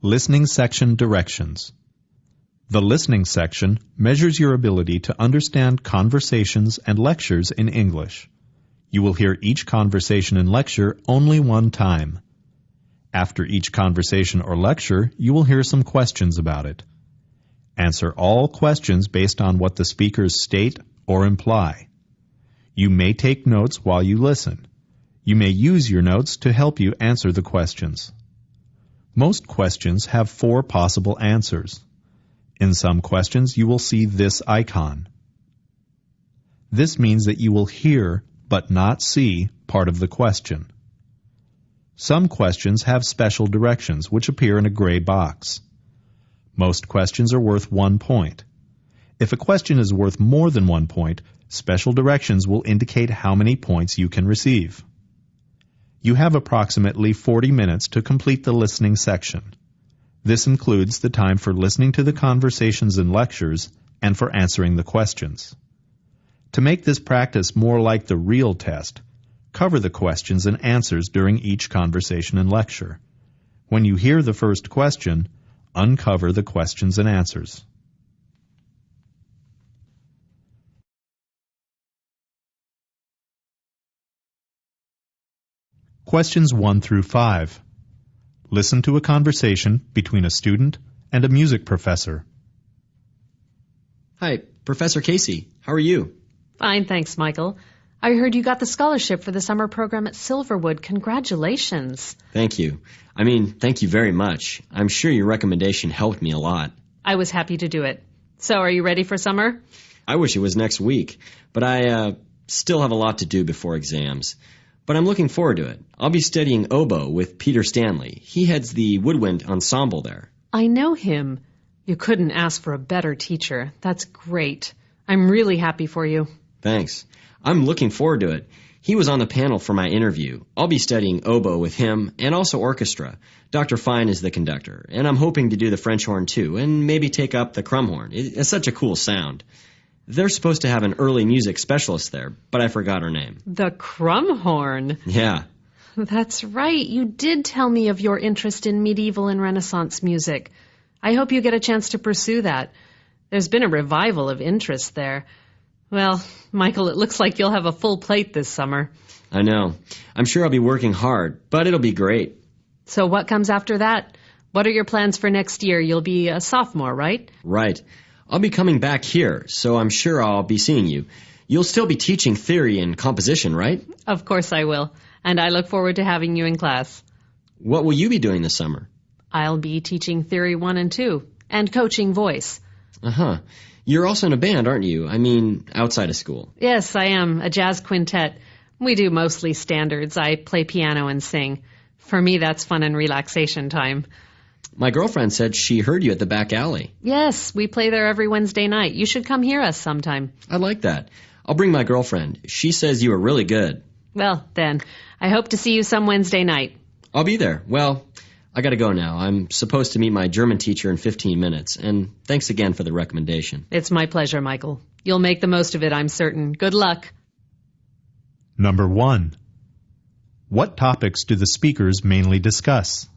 Listening Section Directions. The listening section measures your ability to understand conversations and lectures in English. You will hear each conversation and lecture only one time. After each conversation or lecture, you will hear some questions about it. Answer all questions based on what the speakers state or imply. You may take notes while you listen. You may use your notes to help you answer the questions. Most questions have 4 possible answers. In some questions, you will see this icon. This means that you will hear but not see part of the question. Some questions have special directions which appear in a gray box. Most questions are worth 1 point. If a question is worth more than 1 point, special directions will indicate how many points you can receive. You have approximately 40 minutes to complete the listening section. This includes the time for listening to the conversations and lectures and for answering the questions. To make this practice more like the real test, cover the questions and answers during each conversation and lecture. When you hear the first question, uncover the questions and answers. Questions 1 through 5. Listen to a conversation between a student and a music professor. Hi, Professor Casey. How are you? Fine, thanks, Michael. I heard you got the scholarship for the summer program at Silverwood. Congratulations. Thank you. Thank you very much. I'm sure your recommendation helped me a lot. I was happy to do it. So, are you ready for summer? I wish it was next week, but I still have a lot to do before exams. But I'm looking forward to it. I'll be studying oboe with Peter Stanley. He heads the woodwind ensemble there. I know him. You couldn't ask for a better teacher. That's great. I'm really happy for you. Thanks. I'm looking forward to it. He was on the panel for my interview. I'll be studying oboe with him and also orchestra. Dr. Fine is the conductor, and I'm hoping to do the French horn too, and maybe take up the crumb horn. It's such a cool sound. They're supposed to have an early music specialist there, but I forgot her name. The crumb horn? Yeah. That's right. You did tell me of your interest in medieval and Renaissance music. I hope you get a chance to pursue that. There's been a revival of interest there. Well, Michael, it looks like you'll have a full plate this summer. I know. I'm sure I'll be working hard, but it'll be great. So what comes after that? What are your plans for next year? You'll be a sophomore, right? Right. I'll be coming back here, so I'm sure I'll be seeing you. You'll still be teaching theory and composition, right? Of course I will, and I look forward to having you in class. What will you be doing this summer? I'll be teaching Theory 1 and 2, and coaching voice. Uh-huh. You're also in a band, aren't you? Outside of school. Yes, I am, a jazz quintet. We do mostly standards. I play piano and sing. For me, that's fun and relaxation time. My girlfriend said she heard you at the back alley. Yes, we play there every Wednesday night. You should come hear us sometime. I like that. I'll bring my girlfriend. She says you are really good. Well, then, I hope to see you some Wednesday night. I'll be there. Well, I gotta go now. I'm supposed to meet my German teacher in 15 minutes, and thanks again for the recommendation. It's my pleasure, Michael. You'll make the most of it, I'm certain. Good luck. Number 1. What topics do the speakers mainly discuss?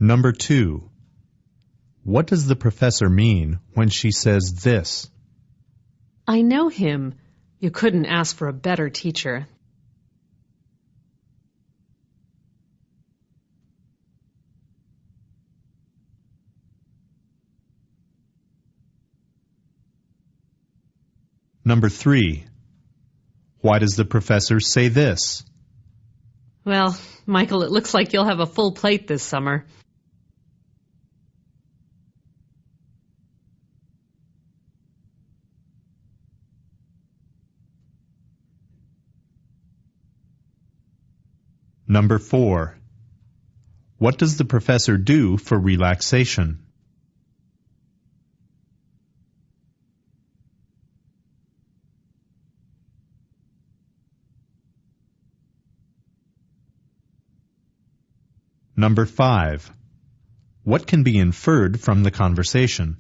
Number 2. What does the professor mean when she says this? I know him. You couldn't ask for a better teacher. Number 3. Why does the professor say this? Well, Michael, it looks like you'll have a full plate this summer. Number 4. What does the professor do for relaxation? Number 5. What can be inferred from the conversation?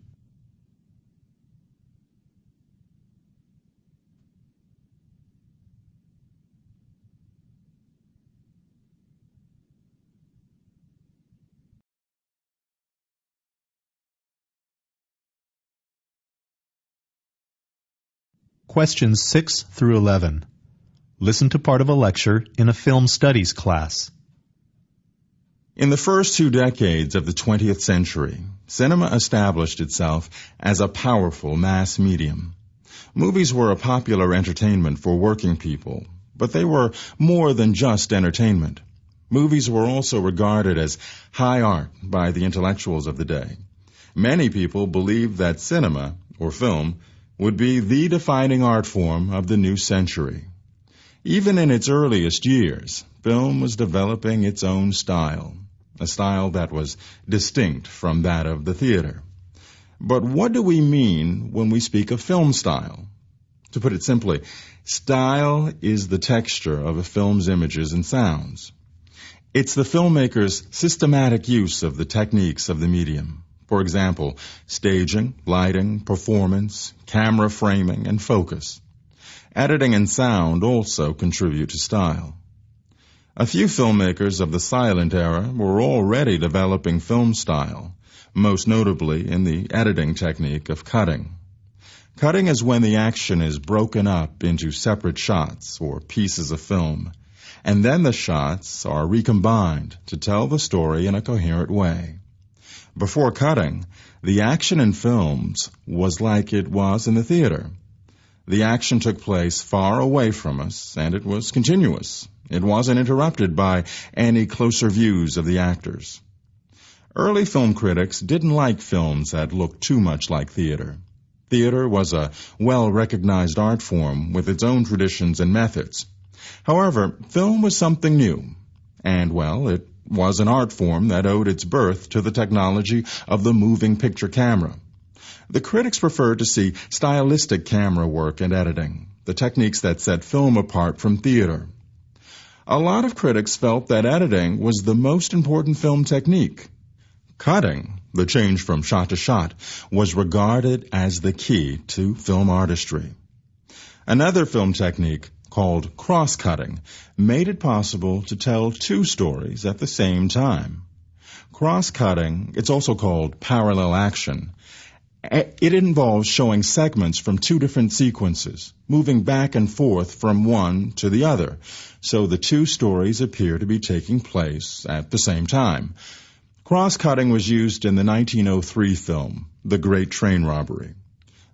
Questions 6 through 11. Listen to part of a lecture in a film studies class. In the first 2 decades of the 20th century, cinema established itself as a powerful mass medium. Movies were a popular entertainment for working people, but they were more than just entertainment. Movies were also regarded as high art by the intellectuals of the day. Many people believed that cinema, or film, would be the defining art form of the new century. Even in its earliest years, film was developing its own style, a style that was distinct from that of the theater. But what do we mean when we speak of film style? To put it simply, style is the texture of a film's images and sounds. It's the filmmaker's systematic use of the techniques of the medium. For example, staging, lighting, performance, camera framing, and focus. Editing and sound also contribute to style. A few filmmakers of the silent era were already developing film style, most notably in the editing technique of cutting. Cutting is when the action is broken up into separate shots or pieces of film, and then the shots are recombined to tell the story in a coherent way. Before cutting, the action in films was like it was in the theater. The action took place far away from us, and it was continuous. It wasn't interrupted by any closer views of the actors. Early film critics didn't like films that looked too much like theater. Theater was a well-recognized art form with its own traditions and methods. However, film was something new, and, it was an art form that owed its birth to the technology of the moving picture camera. The critics preferred to see stylistic camera work and editing, the techniques that set film apart from theater. A lot of critics felt that editing was the most important film technique. Cutting, the change from shot to shot, was regarded as the key to film artistry. Another film technique, called cross-cutting, made it possible to tell 2 stories at the same time. Cross-cutting, it's also called parallel action. It involves showing segments from 2 different sequences, moving back and forth from one to the other, so the 2 stories appear to be taking place at the same time. Cross-cutting was used in the 1903 film, The Great Train Robbery.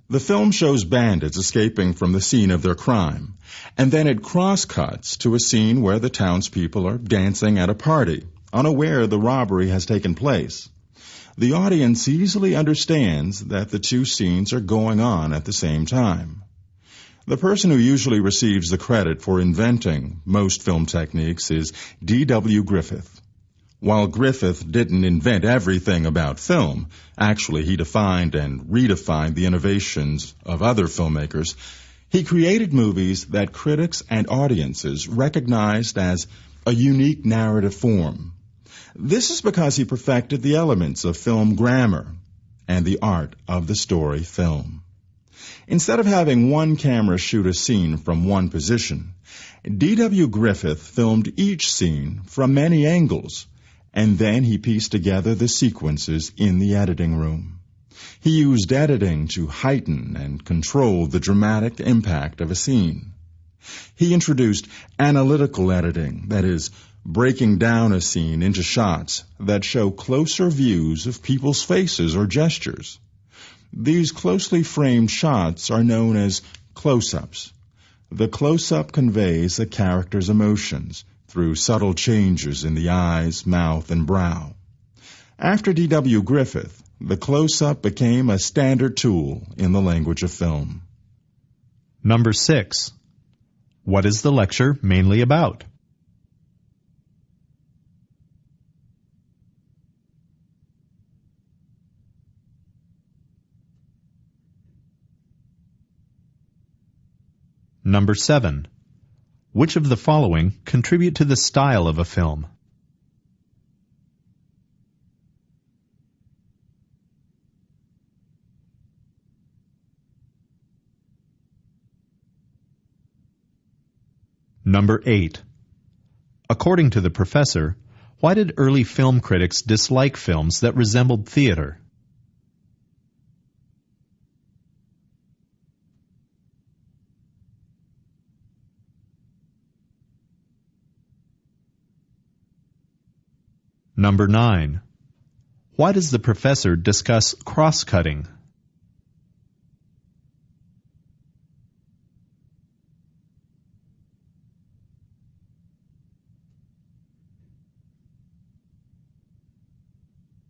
The film shows bandits escaping from the scene of their crime, and then it cross-cuts to a scene where the townspeople are dancing at a party, unaware the robbery has taken place. The audience easily understands that the 2 scenes are going on at the same time. The person who usually receives the credit for inventing most film techniques is D.W. Griffith. While Griffith didn't invent everything about film, actually he defined and redefined the innovations of other filmmakers, he created movies that critics and audiences recognized as a unique narrative form. This is because he perfected the elements of film grammar and the art of the story film. Instead of having one camera shoot a scene from one position, D.W. Griffith filmed each scene from many angles, and then he pieced together the sequences in the editing room. He used editing to heighten and control the dramatic impact of a scene. He introduced analytical editing, that is, breaking down a scene into shots that show closer views of people's faces or gestures. These closely framed shots are known as close-ups. The close-up conveys a character's emotions through subtle changes in the eyes, mouth, and brow. After D.W. Griffith, the close-up became a standard tool in the language of film. Number 6. What is the lecture mainly about? Number 7. Which of the following contribute to the style of a film? Number 8. According to the professor, why did early film critics dislike films that resembled theater? Number 9. Why does the professor discuss cross-cutting?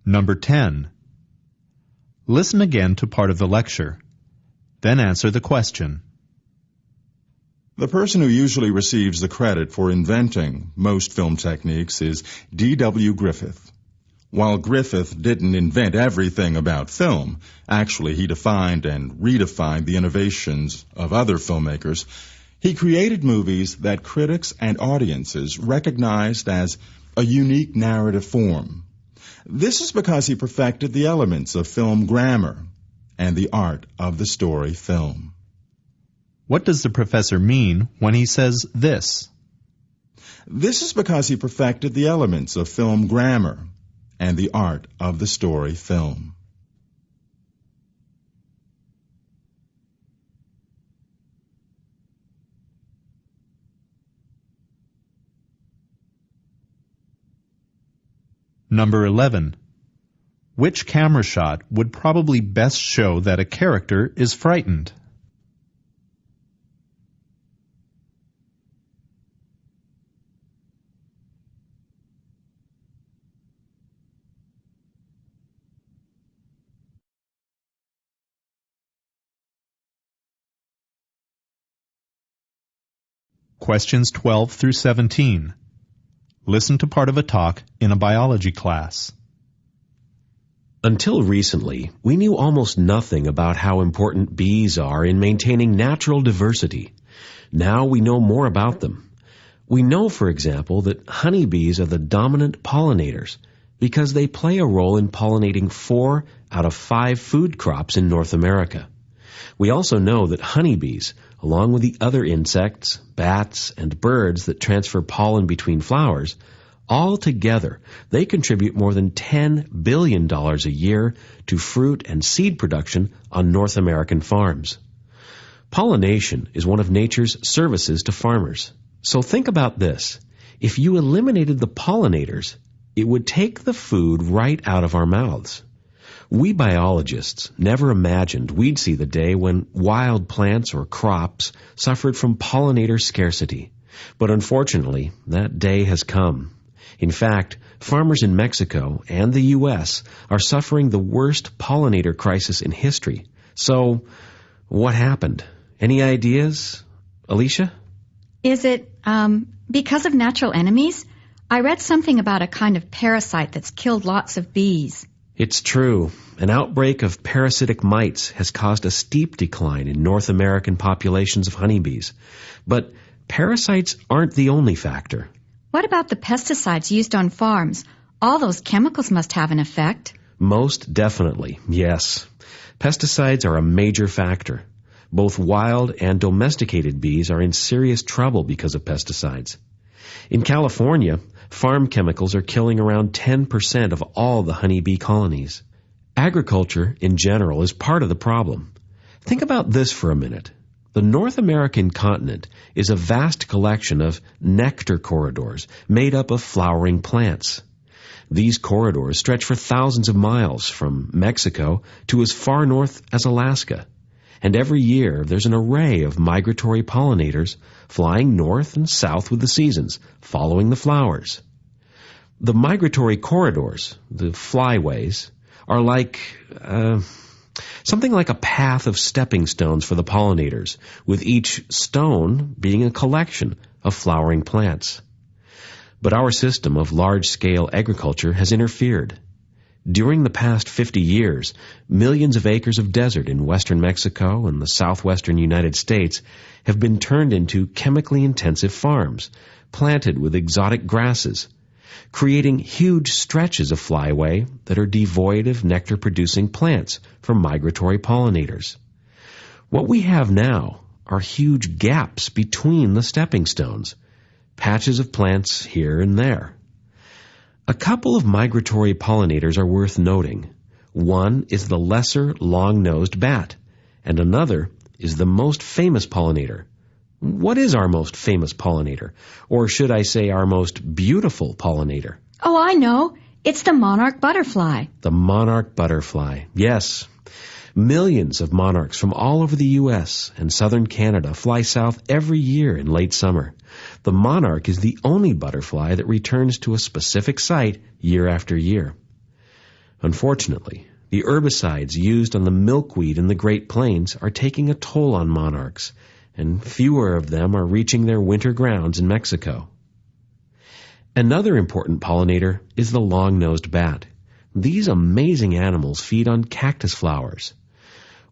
Number 10. Listen again to part of the lecture. Then answer the question. The person who usually receives the credit for inventing most film techniques is D.W. Griffith. While Griffith didn't invent everything about film, actually he defined and redefined the innovations of other filmmakers, he created movies that critics and audiences recognized as a unique narrative form. This is because he perfected the elements of film grammar and the art of the story film. What does the professor mean when he says this? This is because he perfected the elements of film grammar and the art of the story film. Number 11. Which camera shot would probably best show that a character is frightened? Questions 12 through 17. Listen to part of a talk in a biology class. Until recently, we knew almost nothing about how important bees are in maintaining natural diversity. Now we know more about them. We know, for example, that honeybees are the dominant pollinators because they play a role in pollinating 4 out of 5 food crops in North America. We also know that honeybees, along with the other insects, bats, and birds that transfer pollen between flowers, all together, they contribute more than $10 billion a year to fruit and seed production on North American farms. Pollination is one of nature's services to farmers. So think about this. If you eliminated the pollinators, it would take the food right out of our mouths. We biologists never imagined we'd see the day when wild plants or crops suffered from pollinator scarcity. But unfortunately, that day has come. In fact, farmers in Mexico and the U.S. are suffering the worst pollinator crisis in history. So, what happened? Any ideas? Alicia? Is it, because of natural enemies? I read something about a kind of parasite that's killed lots of bees. It's true. An outbreak of parasitic mites has caused a steep decline in North American populations of honeybees. But parasites aren't the only factor. What about the pesticides used on farms? All those chemicals must have an effect. Most definitely, yes. Pesticides are a major factor. Both wild and domesticated bees are in serious trouble because of pesticides. In California, farm chemicals are killing around 10% of all the honeybee colonies. Agriculture, in general, is part of the problem. Think about this for a minute. The North American continent is a vast collection of nectar corridors made up of flowering plants. These corridors stretch for thousands of miles from Mexico to as far north as Alaska. And every year there's an array of migratory pollinators flying north and south with the seasons, following the flowers. The migratory corridors, the flyways, are like something like a path of stepping stones for the pollinators, with each stone being a collection of flowering plants. But our system of large-scale agriculture has interfered. During the past 50 years, millions of acres of desert in western Mexico and the southwestern United States have been turned into chemically intensive farms, planted with exotic grasses, creating huge stretches of flyway that are devoid of nectar-producing plants for migratory pollinators. What we have now are huge gaps between the stepping stones, patches of plants here and there. A couple of migratory pollinators are worth noting. One is the lesser long-nosed bat, and another is the most famous pollinator. What is our most famous pollinator? Or should I say our most beautiful pollinator? Oh, I know. It's the monarch butterfly. The monarch butterfly, yes. Millions of monarchs from all over the U.S. and southern Canada fly south every year in late summer. The monarch is the only butterfly that returns to a specific site year after year. Unfortunately, the herbicides used on the milkweed in the Great Plains are taking a toll on monarchs, and fewer of them are reaching their winter grounds in Mexico. Another important pollinator is the long-nosed bat. These amazing animals feed on cactus flowers.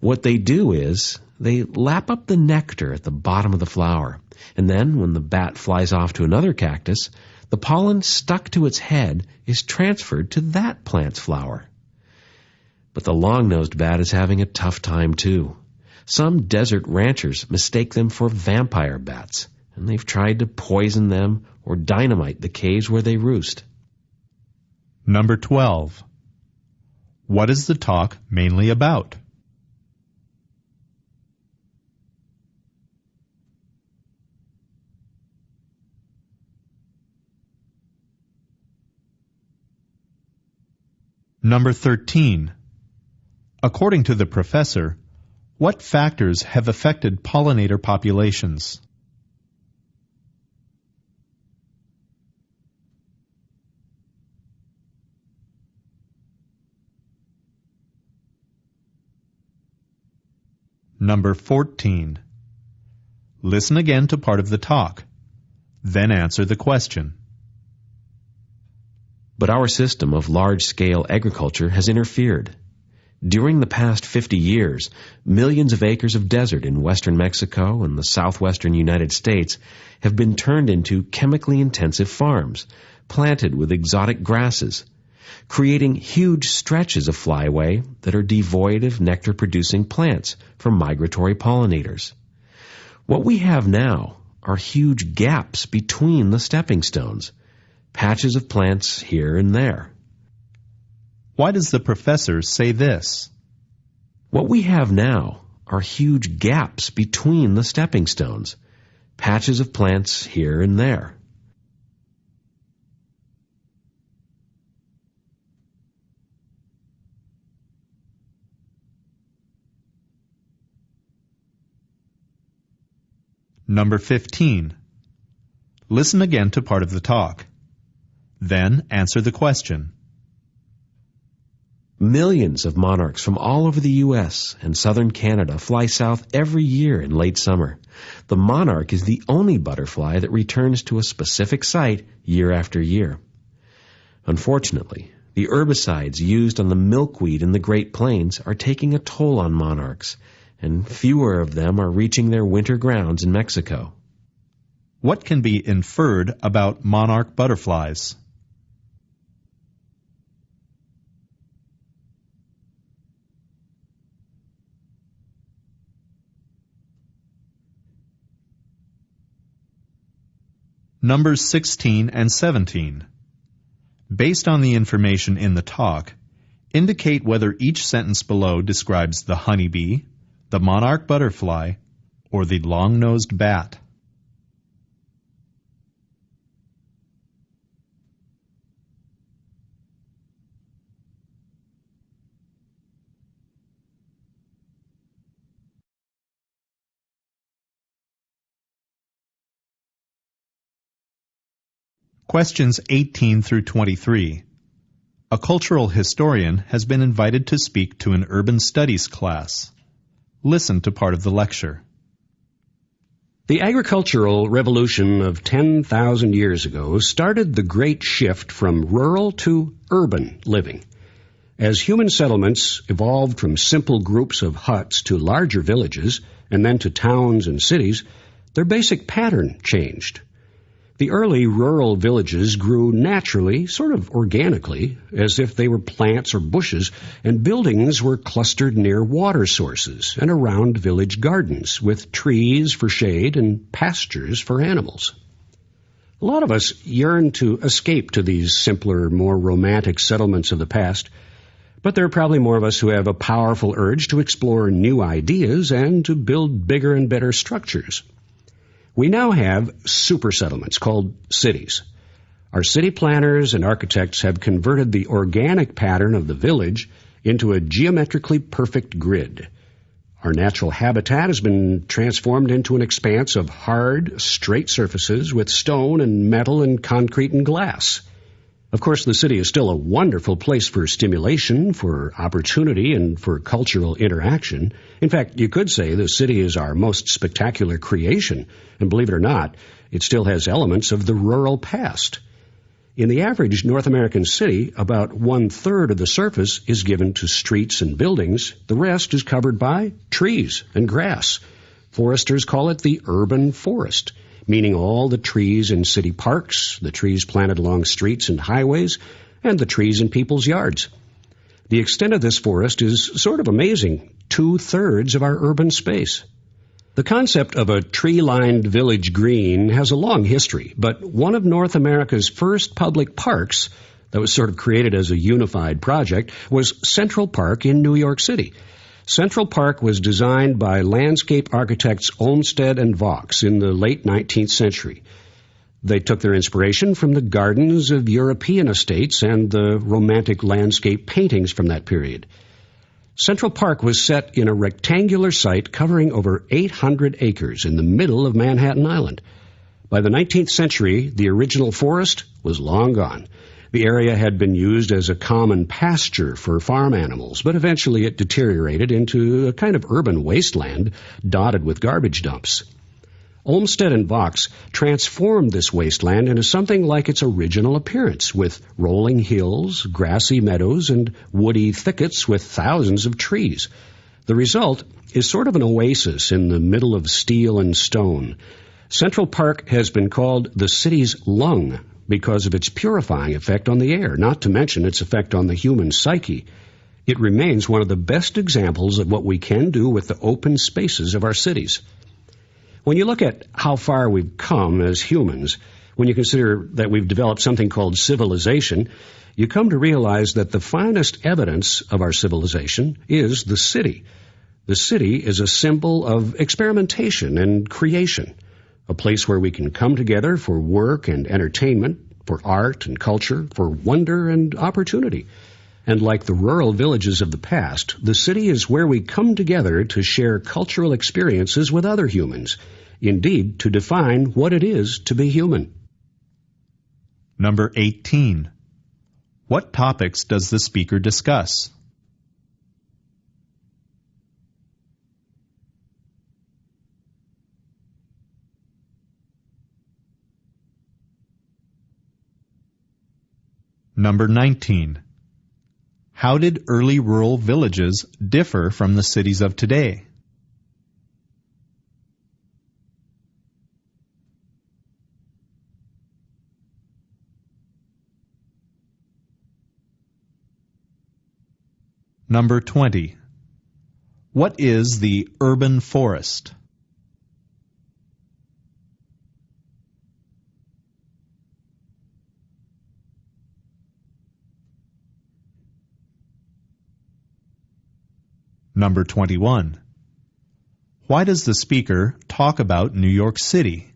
What they do is they lap up the nectar at the bottom of the flower, and then when the bat flies off to another cactus, the pollen stuck to its head is transferred to that plant's flower. But the long-nosed bat is having a tough time too. Some desert ranchers mistake them for vampire bats, and they've tried to poison them or dynamite the caves where they roost. Number 12. What is the talk mainly about? Number 13. According to the professor, what factors have affected pollinator populations? Number 14. Listen again to part of the talk. Then answer the question. But our system of large-scale agriculture has interfered. During the past 50 years, millions of acres of desert in western Mexico and the southwestern United States have been turned into chemically intensive farms, planted with exotic grasses, creating huge stretches of flyway that are devoid of nectar-producing plants for migratory pollinators. What we have now are huge gaps between the stepping stones, patches of plants here and there. Why does the professor say this? What we have now are huge gaps between the stepping stones, patches of plants here and there. Number 15. Listen again to part of the talk. Then answer the question. Millions of monarchs from all over the U.S. and southern Canada fly south every year in late summer. The monarch is the only butterfly that returns to a specific site year after year. Unfortunately, the herbicides used on the milkweed in the Great Plains are taking a toll on monarchs, and fewer of them are reaching their winter grounds in Mexico. What can be inferred about monarch butterflies? Numbers 16 and 17. Based on the information in the talk, indicate whether each sentence below describes the honeybee, the monarch butterfly, or the long-nosed bat. Questions 18 through 23. A cultural historian has been invited to speak to an urban studies class. Listen to part of the lecture. The agricultural revolution of 10,000 years ago started the great shift from rural to urban living. As human settlements evolved from simple groups of huts to larger villages and then to towns and cities, their basic pattern changed. The early rural villages grew naturally, sort of organically, as if they were plants or bushes, and buildings were clustered near water sources and around village gardens, with trees for shade and pastures for animals. A lot of us yearn to escape to these simpler, more romantic settlements of the past, but there are probably more of us who have a powerful urge to explore new ideas and to build bigger and better structures. We now have super settlements called cities. Our city planners and architects have converted the organic pattern of the village into a geometrically perfect grid. Our natural habitat has been transformed into an expanse of hard, straight surfaces with stone and metal and concrete and glass. Of course, the city is still a wonderful place for stimulation, for opportunity, and for cultural interaction. In fact, you could say the city is our most spectacular creation, and believe it or not, it still has elements of the rural past. In the average North American city, about 1/3 of the surface is given to streets and buildings. The rest is covered by trees and grass. Foresters call it the urban forest, meaning all the trees in city parks, the trees planted along streets and highways, and the trees in people's yards. The extent of this forest is sort of amazing, 2/3 of our urban space. The concept of a tree-lined village green has a long history, but one of North America's first public parks that was sort of created as a unified project was Central Park in New York City. Central Park was designed by landscape architects Olmsted and Vaux in the late 19th century. They took their inspiration from the gardens of European estates and the romantic landscape paintings from that period. Central Park was set in a rectangular site covering over 800 acres in the middle of Manhattan Island. By the 19th century, the original forest was long gone. The area had been used as a common pasture for farm animals, but eventually it deteriorated into a kind of urban wasteland dotted with garbage dumps. Olmsted and Vaux transformed this wasteland into something like its original appearance, with rolling hills, grassy meadows, and woody thickets with thousands of trees. The result is sort of an oasis in the middle of steel and stone. Central Park has been called the city's lung because of its purifying effect on the air, not to mention its effect on the human psyche. It remains one of the best examples of what we can do with the open spaces of our cities. When you look at how far we've come as humans, when you consider that we've developed something called civilization, you come to realize that the finest evidence of our civilization is the city. The city is a symbol of experimentation and creation, a place where we can come together for work and entertainment, for art and culture, for wonder and opportunity. And like the rural villages of the past, the city is where we come together to share cultural experiences with other humans, indeed, to define what it is to be human. Number 18. What topics does the speaker discuss? Number 19. How did early rural villages differ from the cities of today? Number 20. What is the urban forest? Number 21. Why does the speaker talk about New York City?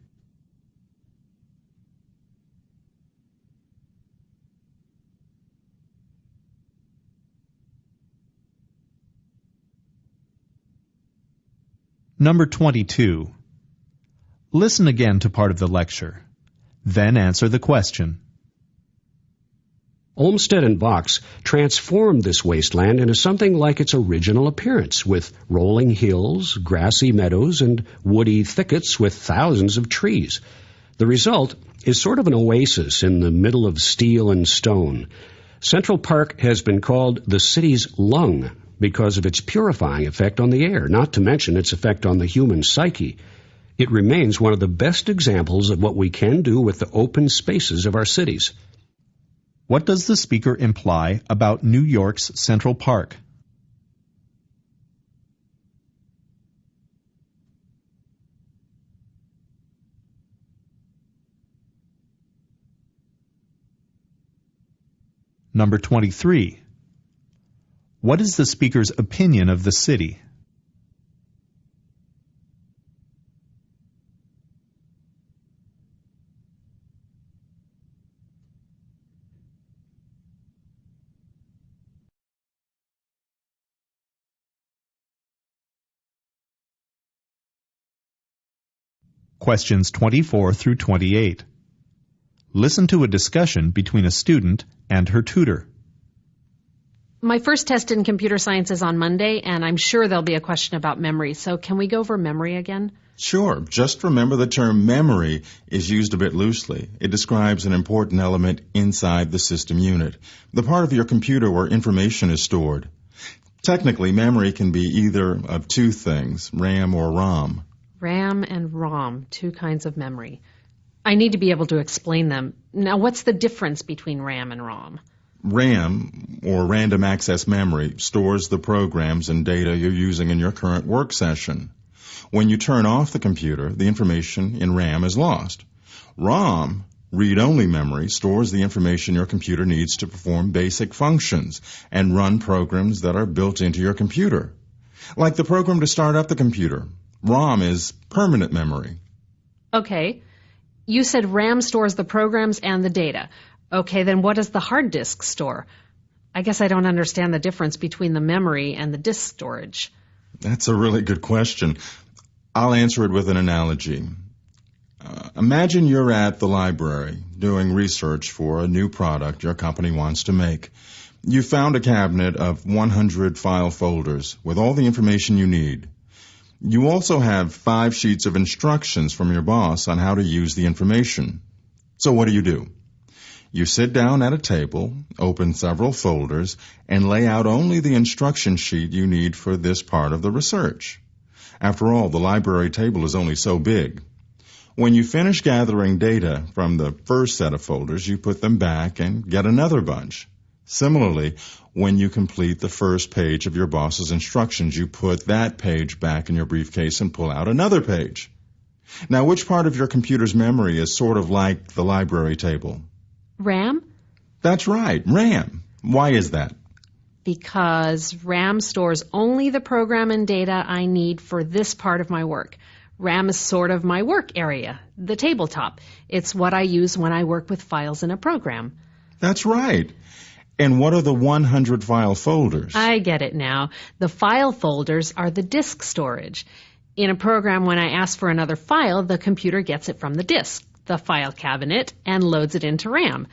Number 22. Listen again to part of the lecture. Then answer the question. Olmsted and Vaux transformed this wasteland into something like its original appearance, with rolling hills, grassy meadows, and woody thickets with thousands of trees. The result is sort of an oasis in the middle of steel and stone. Central Park has been called the city's lung because of its purifying effect on the air, not to mention its effect on the human psyche. It remains one of the best examples of what we can do with the open spaces of our cities. What does the speaker imply about New York's Central Park? Number 23. What is the speaker's opinion of the city? Questions 24 through 28. Listen to a discussion between a student and her tutor. My first test in computer science is on Monday, and I'm sure there'll be a question about memory. So can we go over memory again? Sure. Just remember the term memory is used a bit loosely. It describes an important element inside the system unit, the part of your computer where information is stored. Technically, memory can be either of two things, RAM or ROM. RAM and ROM, two kinds of memory. I need to be able to explain them. Now, what's the difference between RAM and ROM? RAM, or random access memory, stores the programs and data you're using in your current work session. When you turn off the computer, the information in RAM is lost. ROM, read-only memory, stores the information your computer needs to perform basic functions and run programs that are built into your computer. Like the program to start up the computer. ROM is permanent memory. Okay. You said RAM stores the programs and the data. Okay, then what does the hard disk store? I guess I don't understand the difference between the memory and the disk storage. That's a really good question. I'll answer it with an analogy. Imagine you're at the library doing research for a new product your company wants to make. You found a cabinet of 100 file folders with all the information you need. You also have 5 sheets of instructions from your boss on how to use the information. So what do? You sit down at a table, open several folders, and lay out only the instruction sheet you need for this part of the research. After all, the library table is only so big. When you finish gathering data from the first set of folders, you put them back and get another bunch. Similarly, when you complete the first page of your boss's instructions, you put that page back in your briefcase and pull out another page. Now, which part of your computer's memory is sort of like the library table? RAM? That's right, RAM. Why is that? Because RAM stores only the program and data I need for this part of my work. RAM is sort of my work area, the tabletop. It's what I use when I work with files in a program. That's right. And what are the 100 file folders? I get it now. The file folders are the disk storage. In a program, when I ask for another file, the computer gets it from the disk, the file cabinet, and loads it into RAM.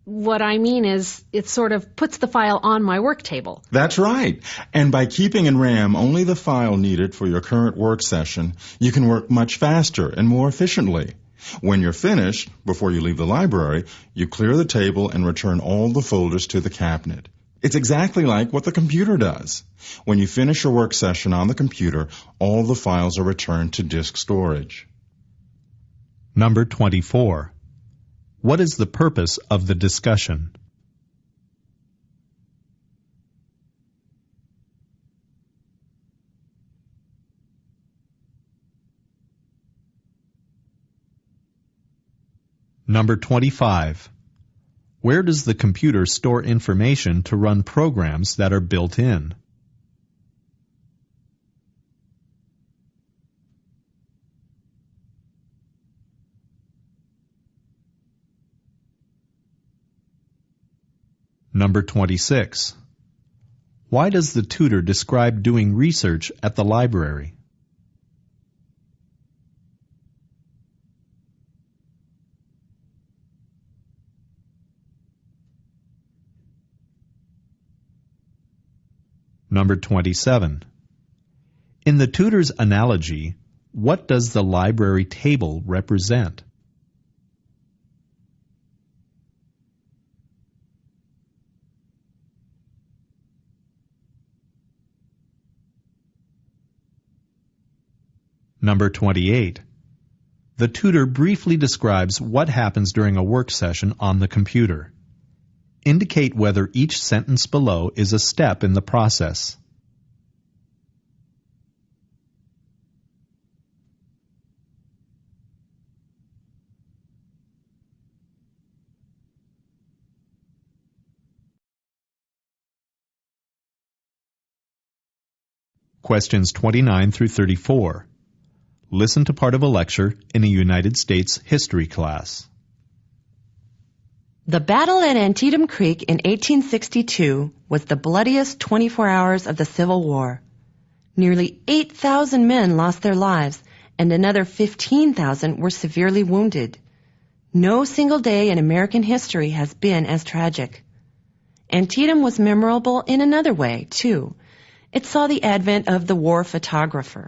What I mean is, it sort of puts the file on my work table. That's right. And by keeping in RAM only the file needed for your current work session, you can work much faster and more efficiently. When you're finished, before you leave the library, you clear the table and return all the folders to the cabinet. It's exactly like what the computer does. When you finish your work session on the computer, all the files are returned to disk storage. Number 24. What is the purpose of the discussion? Number 25. Where does the computer store information to run programs that are built in? Number 26. Why does the tutor describe doing research at the library? Number 27. In the tutor's analogy, what does the library table represent? Number 28. The tutor briefly describes what happens during a work session on the computer. Indicate whether each sentence below is a step in the process. Questions 29 through 34. Listen to part of a lecture in a United States history class. The battle at Antietam Creek in 1862 was the bloodiest 24 hours of the Civil War. Nearly 8,000 men lost their lives, and another 15,000 were severely wounded. No single day in American history has been as tragic. Antietam was memorable in another way, too. It saw the advent of the war photographer.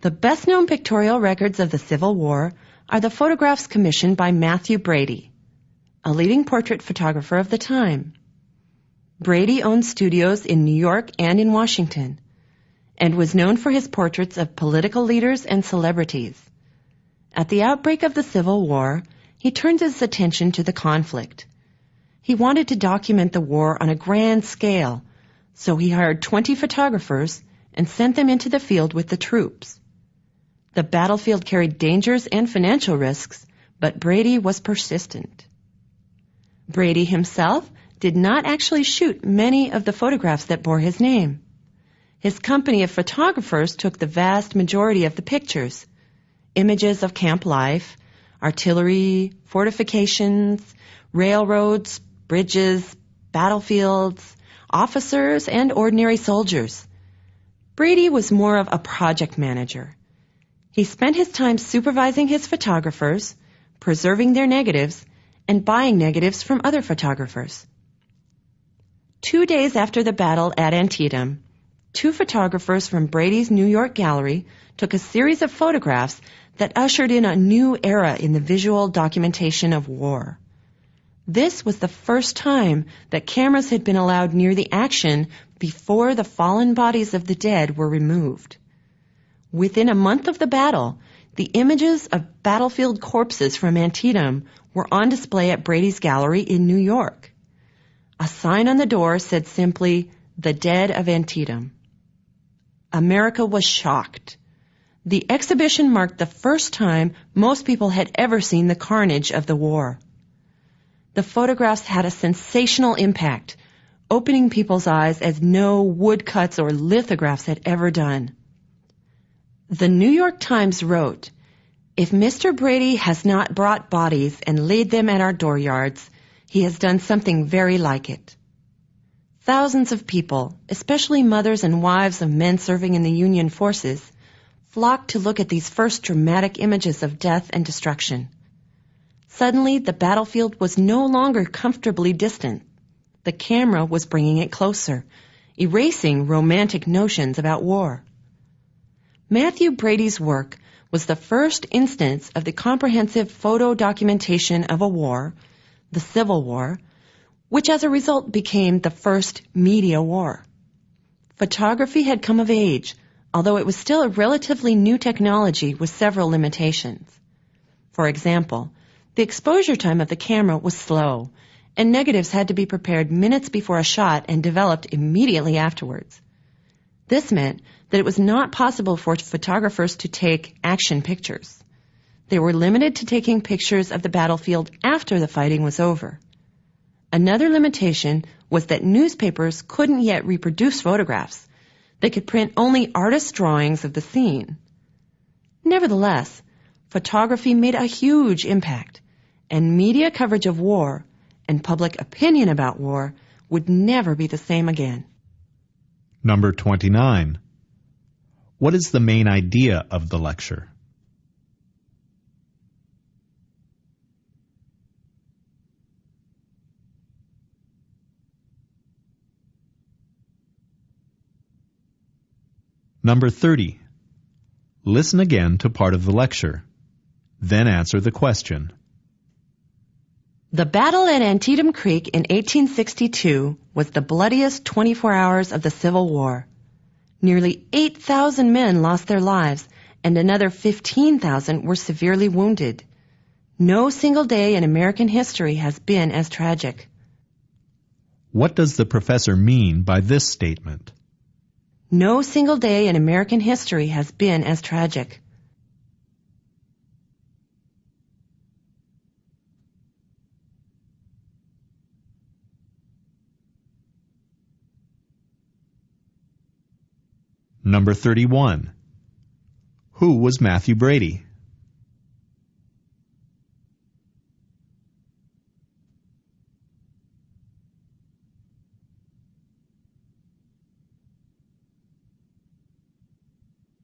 The best-known pictorial records of the Civil War are the photographs commissioned by Matthew Brady, a leading portrait photographer of the time. Brady owned studios in New York and in Washington, and was known for his portraits of political leaders and celebrities. At the outbreak of the Civil War, he turned his attention to the conflict. He wanted to document the war on a grand scale, so he hired 20 photographers and sent them into the field with the troops. The battlefield carried dangers and financial risks, but Brady was persistent. Brady himself did not actually shoot many of the photographs that bore his name. His company of photographers took the vast majority of the pictures, images of camp life, artillery, fortifications, railroads, bridges, battlefields, officers, and ordinary soldiers. Brady was more of a project manager. He spent his time supervising his photographers, preserving their negatives, and buying negatives from other photographers. 2 days after the battle at Antietam, 2 photographers from Brady's New York gallery took a series of photographs that ushered in a new era in the visual documentation of war. This was the first time that cameras had been allowed near the action before the fallen bodies of the dead were removed. Within a month of the battle, the images of battlefield corpses from Antietam were on display at Brady's gallery in New York. A sign on the door said simply, "The Dead of Antietam." America was shocked. The exhibition marked the first time most people had ever seen the carnage of the war. The photographs had a sensational impact, opening people's eyes as no woodcuts or lithographs had ever done. The New York Times wrote, "If Mr. Brady has not brought bodies and laid them at our dooryards, he has done something very like it." Thousands of people, especially mothers and wives of men serving in the Union forces, flocked to look at these first dramatic images of death and destruction. Suddenly, the battlefield was no longer comfortably distant. The camera was bringing it closer, erasing romantic notions about war. Matthew Brady's work was the first instance of the comprehensive photo documentation of a war, the Civil War, which as a result became the first media war. Photography had come of age, although it was still a relatively new technology with several limitations. For example, the exposure time of the camera was slow, and negatives had to be prepared minutes before a shot and developed immediately afterwards. This meant that it was not possible for photographers to take action pictures. They were limited to taking pictures of the battlefield after the fighting was over. Another limitation was that newspapers couldn't yet reproduce photographs. They could print only artist drawings of the scene. Nevertheless, photography made a huge impact, and media coverage of war and public opinion about war would never be the same again. Number 29. What is the main idea of the lecture? Number 30. Listen again to part of the lecture. Then answer the question. The battle at Antietam Creek in 1862 was the bloodiest 24 hours of the Civil War. Nearly 8,000 men lost their lives, and another 15,000 were severely wounded. No single day in American history has been as tragic. What does the professor mean by this statement? No single day in American history has been as tragic. Number 31. Who was Matthew Brady?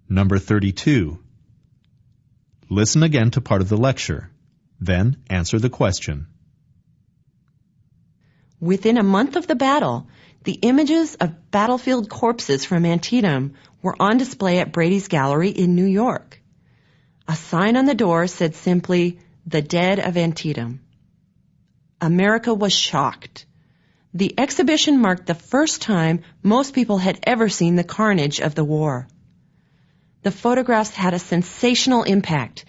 Number 32. Listen again to part of the lecture. Then answer the question. Within a month of the battle, the images of battlefield corpses from Antietam were on display at Brady's Gallery in New York. A sign on the door said simply, "The Dead of Antietam." America was shocked. The exhibition marked the first time most people had ever seen the carnage of the war. The photographs had a sensational impact,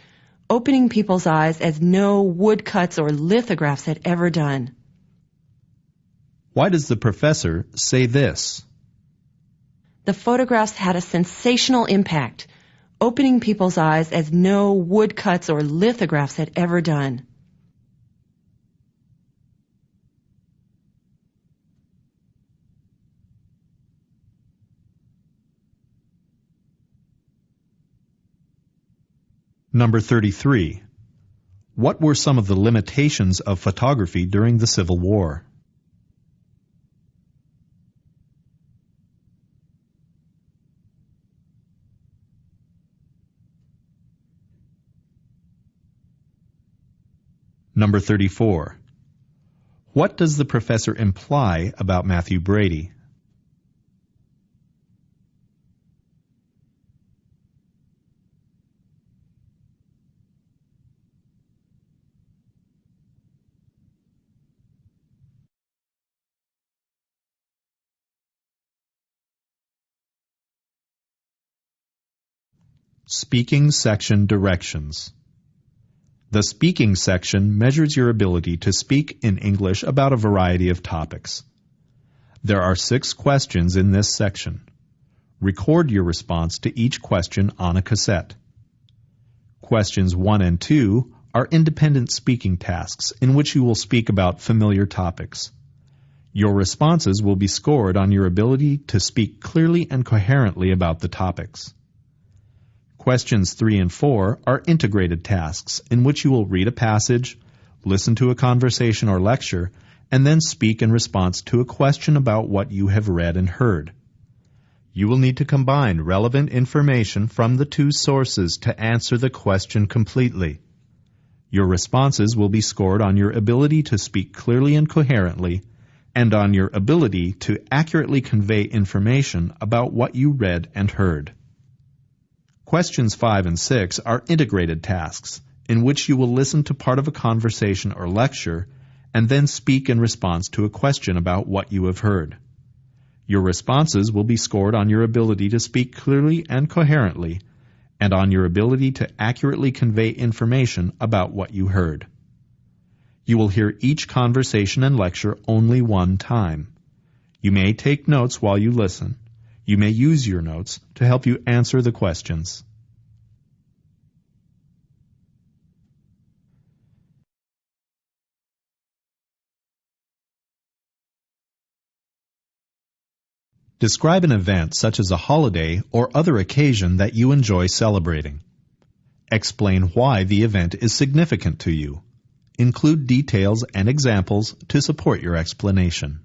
opening people's eyes as no woodcuts or lithographs had ever done. Why does the professor say this? The photographs had a sensational impact, opening people's eyes as no woodcuts or lithographs had ever done. Number 33. What were some of the limitations of photography during the Civil War? Number 34. What does the professor imply about Matthew Brady? Speaking section directions. The speaking section measures your ability to speak in English about a variety of topics. There are 6 questions in this section. Record your response to each question on a cassette. Questions 1 and 2 are independent speaking tasks in which you will speak about familiar topics. Your responses will be scored on your ability to speak clearly and coherently about the topics. Questions 3 and 4 are integrated tasks in which you will read a passage, listen to a conversation or lecture, and then speak in response to a question about what you have read and heard. You will need to combine relevant information from the 2 sources to answer the question completely. Your responses will be scored on your ability to speak clearly and coherently, and on your ability to accurately convey information about what you read and heard. Questions 5 and 6 are integrated tasks in which you will listen to part of a conversation or lecture and then speak in response to a question about what you have heard. Your responses will be scored on your ability to speak clearly and coherently and on your ability to accurately convey information about what you heard. You will hear each conversation and lecture only one time. You may take notes while you listen. You may use your notes to help you answer the questions. Describe an event such as a holiday or other occasion that you enjoy celebrating. Explain why the event is significant to you. Include details and examples to support your explanation.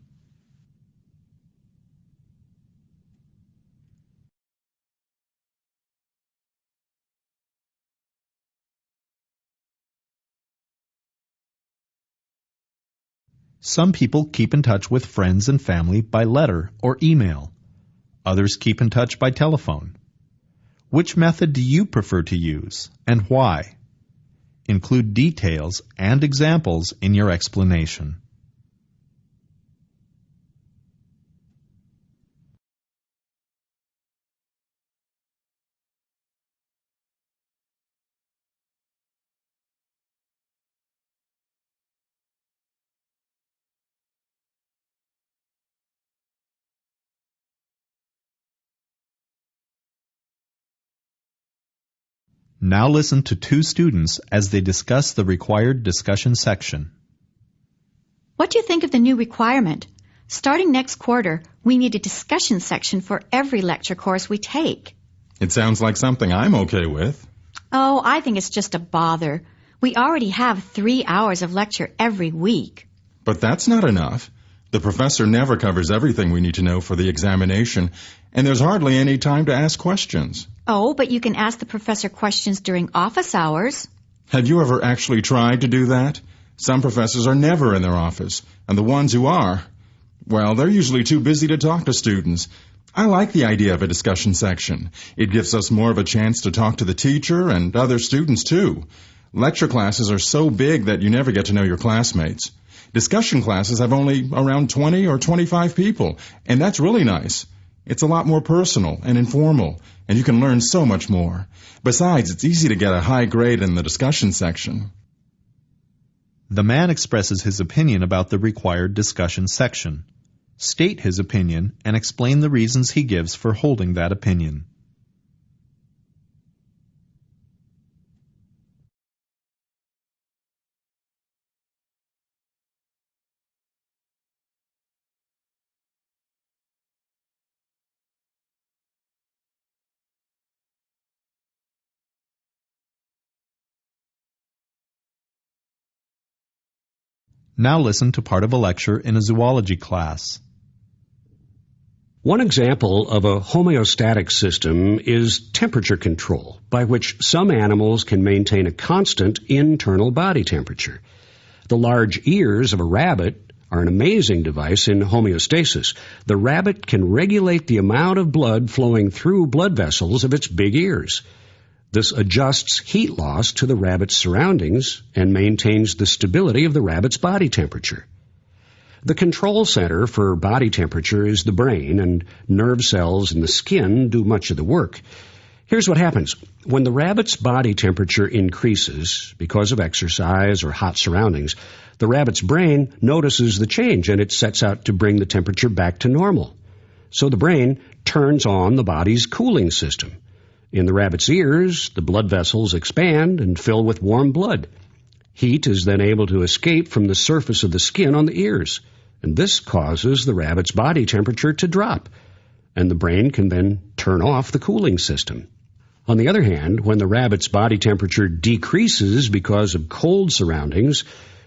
Some people keep in touch with friends and family by letter or email. Others keep in touch by telephone. Which method do you prefer to use, and why? Include details and examples in your explanation. Now listen to 2 students as they discuss the required discussion section. What do you think of the new requirement? Starting next quarter, we need a discussion section for every lecture course we take. It sounds like something I'm okay with. Oh, I think it's just a bother. We already have 3 hours of lecture every week. But that's not enough. The professor never covers everything we need to know for the examination, and there's hardly any time to ask questions. Oh, but you can ask the professor questions during office hours. Have you ever actually tried to do that? Some professors are never in their office, and the ones who are, well, they're usually too busy to talk to students. I like the idea of a discussion section. It gives us more of a chance to talk to the teacher and other students, too. Lecture classes are so big that you never get to know your classmates. Discussion classes have only around 20 or 25 people, and that's really nice. It's a lot more personal and informal, and you can learn so much more. Besides, it's easy to get a high grade in the discussion section. The man expresses his opinion about the required discussion section. State his opinion and explain the reasons he gives for holding that opinion. Now listen to part of a lecture in a zoology class. One example of a homeostatic system is temperature control, by which some animals can maintain a constant internal body temperature. The large ears of a rabbit are an amazing device in homeostasis. The rabbit can regulate the amount of blood flowing through blood vessels of its big ears. This adjusts heat loss to the rabbit's surroundings and maintains the stability of the rabbit's body temperature. The control center for body temperature is the brain, and nerve cells in the skin do much of the work. Here's what happens. When the rabbit's body temperature increases because of exercise or hot surroundings, the rabbit's brain notices the change and it sets out to bring the temperature back to normal. So the brain turns on the body's cooling system. In the rabbit's ears, the blood vessels expand and fill with warm blood. Heat is then able to escape from the surface of the skin on the ears, and this causes the rabbit's body temperature to drop, and the brain can then turn off the cooling system. On the other hand, when the rabbit's body temperature decreases because of cold surroundings,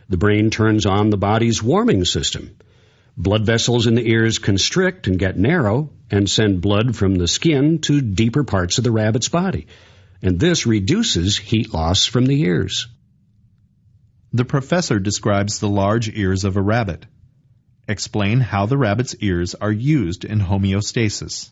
the brain turns on the body's warming system. Blood vessels in the ears constrict and get narrow and send blood from the skin to deeper parts of the rabbit's body, and this reduces heat loss from the ears. The professor describes the large ears of a rabbit. Explain how the rabbit's ears are used in homeostasis.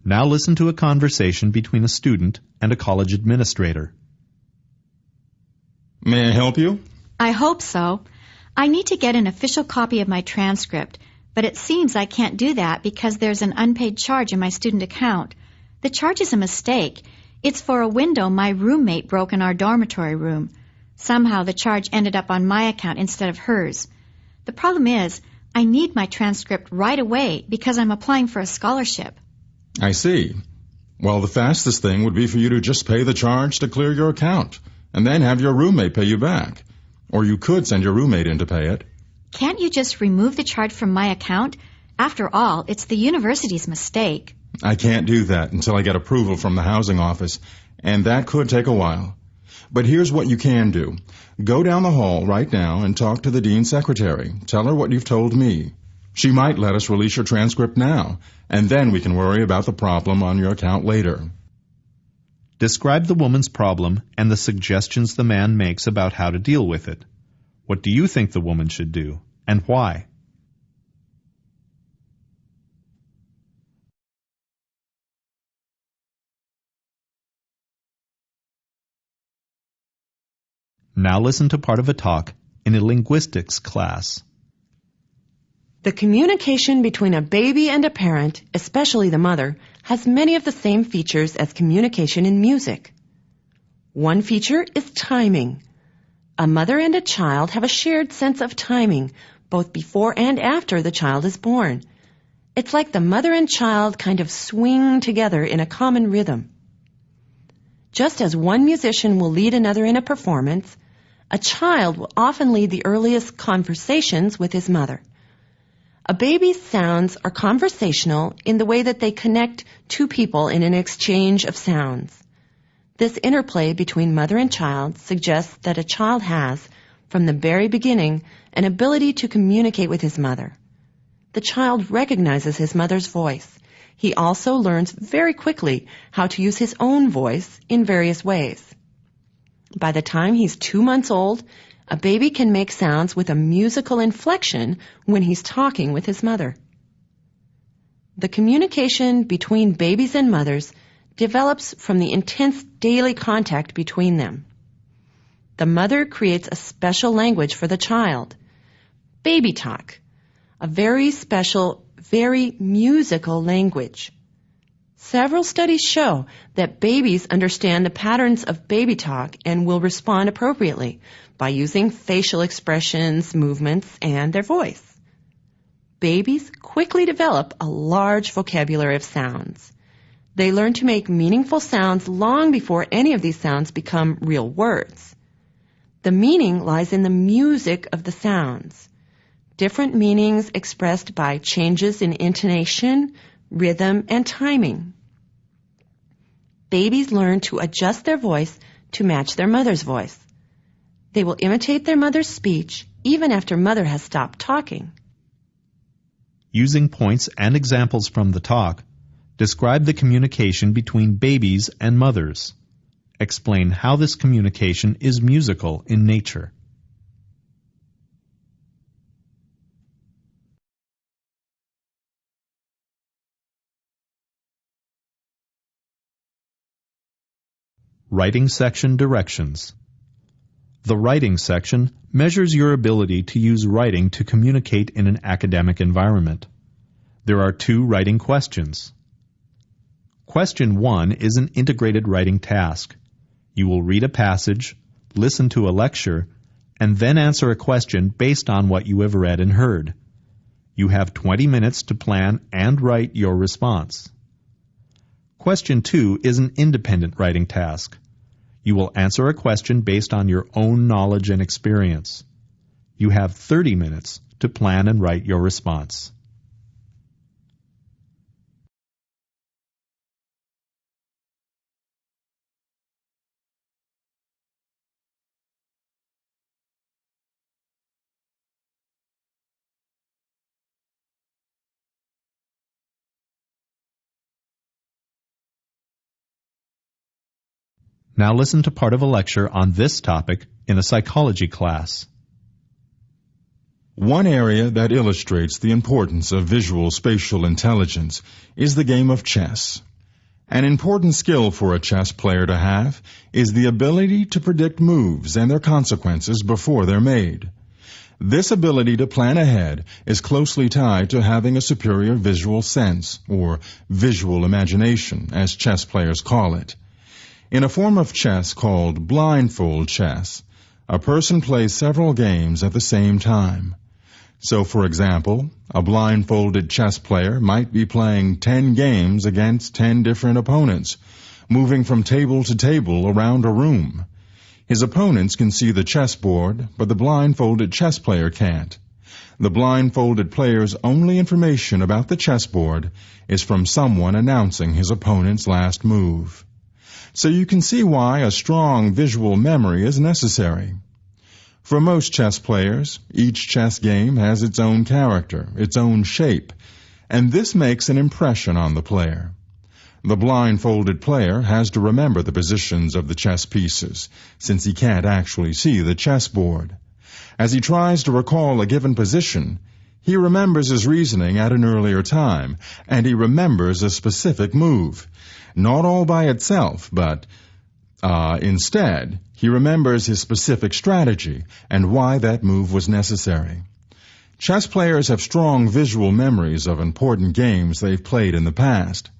Now listen to a conversation between a student and a college administrator. May I help you? I hope so. I need to get an official copy of my transcript, but it seems I can't do that because there's an unpaid charge in my student account. The charge is a mistake. It's for a window my roommate broke in our dormitory room. Somehow the charge ended up on my account instead of hers. The problem is, I need my transcript right away because I'm applying for a scholarship. I see. Well, the fastest thing would be for you to just pay the charge to clear your account, and then have your roommate pay you back. Or you could send your roommate in to pay it. Can't you just remove the charge from my account? After all, it's the university's mistake. I can't do that until I get approval from the housing office, and that could take a while. But here's what you can do. Go down the hall right now and talk to the dean's secretary. Tell her what you've told me. She might let us release your transcript now, and then we can worry about the problem on your account later. Describe the woman's problem and the suggestions the man makes about how to deal with it. What do you think the woman should do, and why? Now listen to part of a talk in a linguistics class. The communication between a baby and a parent, especially the mother, has many of the same features as communication in music. One feature is timing. A mother and a child have a shared sense of timing, both before and after the child is born. It's like the mother and child kind of swing together in a common rhythm. Just as one musician will lead another in a performance, a child will often lead the earliest conversations with his mother. A baby's sounds are conversational in the way that they connect two people in an exchange of sounds. This interplay between mother and child suggests that a child has, from the very beginning, an ability to communicate with his mother. The child recognizes his mother's voice. He also learns very quickly how to use his own voice in various ways. By the time he's 2 months old, a baby can make sounds with a musical inflection when he's talking with his mother. The communication between babies and mothers develops from the intense daily contact between them. The mother creates a special language for the child, baby talk, a very special, very musical language. Several studies show that babies understand the patterns of baby talk and will respond appropriately by using facial expressions, movements, and their voice. Babies quickly develop a large vocabulary of sounds. They learn to make meaningful sounds long before any of these sounds become real words. The meaning lies in the music of the sounds. Different meanings expressed by changes in intonation, rhythm, and timing. Babies learn to adjust their voice to match their mother's voice. They will imitate their mother's speech even after mother has stopped talking. Using points and examples from the talk, describe the communication between babies and mothers. Explain how this communication is musical in nature. Writing section directions. The writing section measures your ability to use writing to communicate in an academic environment. There are 2 writing questions. Question 1 is an integrated writing task. You will read a passage, listen to a lecture, and then answer a question based on what you have read and heard. You have 20 minutes to plan and write your response. Question 2 is an independent writing task. You will answer a question based on your own knowledge and experience. You have 30 minutes to plan and write your response. Now listen to part of a lecture on this topic in a psychology class. One area that illustrates the importance of visual spatial intelligence is the game of chess. An important skill for a chess player to have is the ability to predict moves and their consequences before they're made. This ability to plan ahead is closely tied to having a superior visual sense, or visual imagination, as chess players call it. In a form of chess called blindfold chess, a person plays several games at the same time. So, for example, a blindfolded chess player might be playing 10 games against 10 different opponents, moving from table to table around a room. His opponents can see the chessboard, but the blindfolded chess player can't. The blindfolded player's only information about the chessboard is from someone announcing his opponent's last move. So you can see why a strong visual memory is necessary. For most chess players, each chess game has its own character, its own shape, and this makes an impression on the player. The blindfolded player has to remember the positions of the chess pieces, since he can't actually see the chessboard. As he tries to recall a given position, he remembers his reasoning at an earlier time, and he remembers a specific move. Not all by itself, but instead, he remembers his specific strategy and why that move was necessary. Chess players have strong visual memories of important games they've played in the past.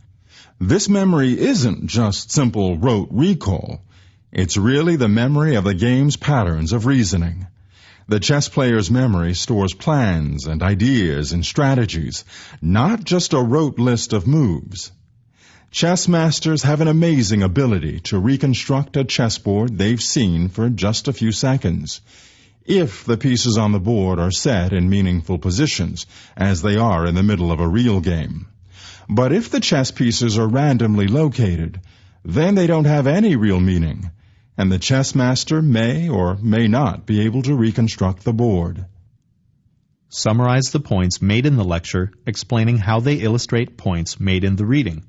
This memory isn't just simple rote recall. It's really the memory of the game's patterns of reasoning. The chess player's memory stores plans and ideas and strategies, not just a rote list of moves. Chess masters have an amazing ability to reconstruct a chessboard they've seen for just a few seconds. if the pieces on the board are set in meaningful positions, as they are in the middle of a real game. But if the chess pieces are randomly located, then they don't have any real meaning, and the chess master may or may not be able to reconstruct the board. Summarize the points made in the lecture, explaining how they illustrate points made in the reading.